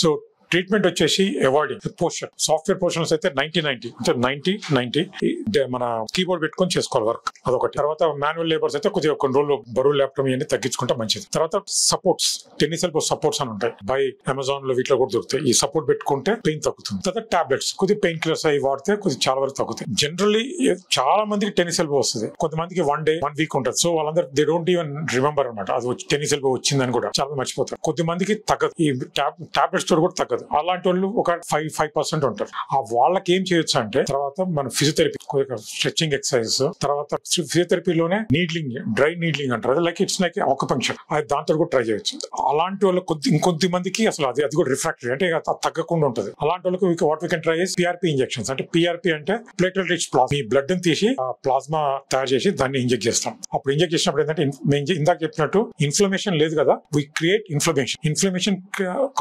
So treatment వచ్చేసి avoiding posture. Software portions అయితే 90 అంటే 90 మన కీబోర్డ్ పెట్టుకొని చేసుకోవాలి వర్క్, అదొకటి. తర్వాత మాన్యువల్ లేబర్స్ అయితే కొద్దిగా కొన్ని రోజులు బరువు ల్యాప్టాప్ ఇవన్నీ తగ్గించుకుంటే మంచిది. తర్వాత సపోర్ట్స్, టెన్నిస్ ఎల్బో సపోర్ట్స్ అని ఉంటాయి, బై అమెజాన్ లో వీటిలో కూడా దొరుకుతాయి. ఈ సపోర్ట్ పెట్టుకుంటే పెయిన్ తగ్గుతుంది. తర్వాత టాబ్లెట్స్ కొద్దిగా పెయిన్ కిల్లర్స్ అవి వాడితే కొద్దిగా చాలా వరకు తగ్గుతాయి. జనరల్లీ చాలా మందికి టెన్నిస్ ఎల్బో వస్తుంది, కొంతమందికి 1 day 1 week ఉంటుంది. సో వాళ్ళందరూ దే డోంట్ ఈవెన్ రిమెంబర్ అనమాట అది టెన్నిస్ ఎల్బో వచ్చిందని కూడా చాలా మర్చిపోతారు. కొద్దిమందికి తగ్గదు, ఈ టాబ్లెట్స్ తో కూడా తగ్గదు. అలాంటి వాళ్ళు ఒక 5% ఉంటారు. ఆ వాళ్ళకి ఏం చేయొచ్చు అంటే తర్వాత మన ఫిజియోథెరపీ, స్ట్రెచింగ్ ఎక్సర్సైజ్, తర్వాత ఫిజియోథెరపీలోనే నీడ్లింగ్, డ్రై నీడ్లింగ్ అంటారు, లైక్ ఇట్స్ లైక్ ఆక్యుపంక్చర్, అది దాంతో కూడా ట్రై చేయొచ్చు. అలాంటి వాళ్ళు ఇంకొంత మందికి అసలు అది కూడా రిఫ్రాక్టరీ అంటే తగ్గకుండా ఉంటుంది. అలాంటి వాళ్ళకి what we can try is PRP injections. అంటే పిఆర్పి అంటే ప్లేటెడ్ రిచ్ ప్లాస్మా, ఈ బ్లడ్ ని తీసి ప్లాస్మా తయారు చేసి దాన్ని ఇంజెక్ట్ చేస్తాం. అప్పుడు ఇంజెక్ట్ చేసినప్పుడు ఏంటంటే మేము ఇందాక చెప్పినట్టు ఇన్ఫ్లమేషన్ లేదు కదా, we create inflammation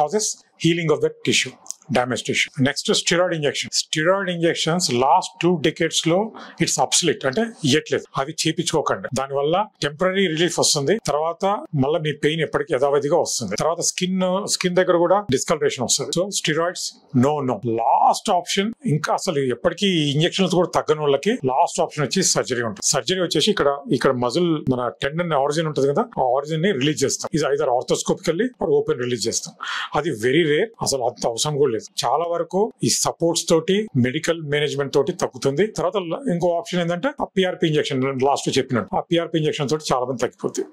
causes healing of that tissue, damage tissue. Next steroid injection. Steroid injections last 2 decades లో ఇట్స్ అబ్సలీట్, అంటే ఇయ్యట్లేదు. అవి చేపించుకోకండి, దానివల్ల టెంపరీ రిలీఫ్ వస్తుంది, తర్వాత మళ్ళీ మీ పెయిన్ ఎప్పటికీ యథావిధిగా వస్తుంది. తర్వాత స్కిన్ దగ్గర కూడా డిస్కలరేషన్ వస్తుంది. So steroids no. Last option, ఇంకా అసలు ఎప్పటికీ ఇంజెక్షన్స్ కూడా తగ్గని వాళ్ళకి లాస్ట్ ఆప్షన్ వచ్చి సర్జరీ ఉంటుంది. సర్జరీ వచ్చేసి ఇక్కడ మజిల్, మన టెండన్ ఆరిజిన్ ఉంటుంది కదా, ఆ ఆరిజిన్ ని రిలీజ్ చేస్తాం. ఇది ఐదర్ ఆర్థోస్కోపికల్లీ ఓపెన్ రిలీజ్ చేస్తాం. అది వెరీ రేర్, అసలు అంత అవసరం కూడా లేదు. చాలా వరకు ఈ సపోర్ట్స్ తోటి, మెడికల్ మేనేజ్మెంట్ తోటి తగ్గుతుంది. తర్వాత ఇంకో ఆప్షన్ ఏంటంటే ఆ పిఆర్పి ఇంజెక్షన్, లాస్ట్ చెప్పినట్టు ఆ పిఆర్పి ఇంజెక్షన్ తోటి చాలా మంది తగ్గిపోతుంది.